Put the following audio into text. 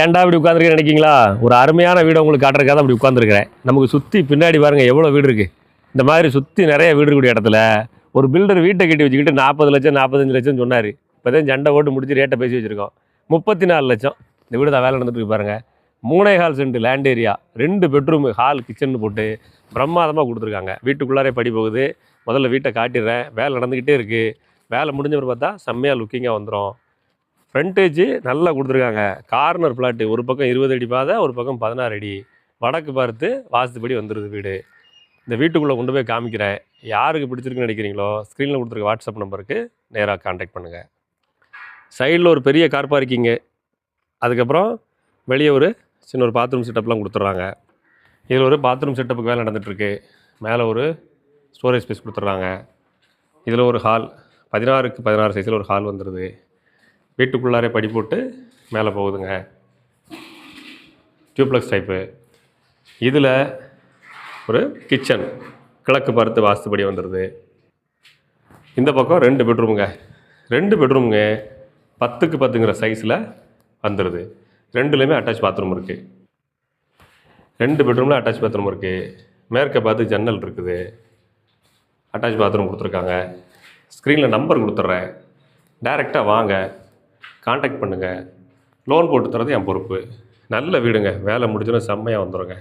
ஏன்டா இப்படி உட்காந்துருக்கேன்னு நினைக்கிங்களா? ஒரு அருமையான வீடை உங்களுக்கு காட்டுறதுக்காக தான் அப்படி உட்காந்துருக்கிறேன். நமக்கு சுற்றி பின்னாடி பாருங்கள் எவ்வளோ வீடு இருக்குது. இந்த மாதிரி சுற்றி நிறைய வீடு இருக்கக்கூடிய இடத்துல ஒரு பில்டர் வீட்டை கட்டி வச்சுக்கிட்டு 40 லட்சம் 45 லட்சம் சொன்னார். இப்போ தான் சண்டை ஓட்டு முடிச்சு ரேட்டை பேசி வச்சுருக்கோம். 34 லட்சம். இந்த வீடு தான் வேலை நடந்துட்டு இருக்கு பாருங்கள். 3.25 cent land area, 2 bedroom, hall, kitchen போட்டு பிரம்மாதமாக கொடுத்துருக்காங்க. வீட்டுக்குள்ளாரே படி போகுது. முதல்ல வீட்டை காட்டிடுறேன். வேலை நடந்துக்கிட்டே இருக்குது. வேலை முடிஞ்சவர் பார்த்தா செம்மையாக லுக்கிங்காக வந்துடும். ஃப்ரண்டேஜ் நல்லா கொடுத்துருக்காங்க. கார்னர் பிளாட்டு, ஒரு பக்கம் 20 அடி பாதை, ஒரு பக்கம் 16 அடி. வடக்கு பார்த்து வாஸ்துபடி வந்துடுது வீடு. இந்த வீட்டுக்குள்ளே கொண்டு போய் காமிக்கிறேன். யாருக்கு பிடிச்சிருக்குன்னு நினைக்கிறீங்களோ ஸ்க்ரீனில் கொடுத்துருக்க வாட்ஸ்அப் நம்பருக்கு நேராக கான்டாக்ட் பண்ணுங்கள். சைடில் ஒரு பெரிய கார் பார்க்கிங்கு, அதுக்கப்புறம் வெளியே ஒரு சின்ன ஒரு பாத்ரூம் செட்டப்லாம் கொடுத்துட்றாங்க. இதில் ஒரு பாத்ரூம் செட்டப்புக்கு வேலை நடந்துகிட்ருக்கு. மேலே ஒரு ஸ்டோரேஜ் ஸ்பேஸ் கொடுத்துட்றாங்க. இதில் ஒரு ஹால், 16க்கு 16 சைஸில் ஒரு ஹால் வந்துடுது. வீட்டுக்குள்ளாரே படி போட்டு மேலே போகுதுங்க. Duplex type. இதில் ஒரு கிச்சன், கிழக்கு பார்த்து வாஸ்துபடி வந்துடுது. இந்த பக்கம் 2 பெட்ரூமுங்க. 2 பெட்ரூமுங்க 10க்கு 10ங்கிற சைஸில் வந்துடுது. 2லேயுமே அட்டாச் பாத்ரூம் இருக்குது. 2 பெட்ரூமில் அட்டாச் பாத்ரூம் இருக்குது. மேற்க பார்த்து ஜன்னல் இருக்குது. அட்டாச் பாத்ரூம் கொடுத்துருக்காங்க. ஸ்க்ரீனில் நம்பர் கொடுத்துட்றேன். டைரெக்டாக வாங்க, கான்டாக்ட் பண்ணுங்கள். லோன் போட்டு தரது என் பொறுப்பு. நல்ல வீடுங்க. வேலை முடிஞ்சோன்னா செம்மையாக வந்துடுங்க.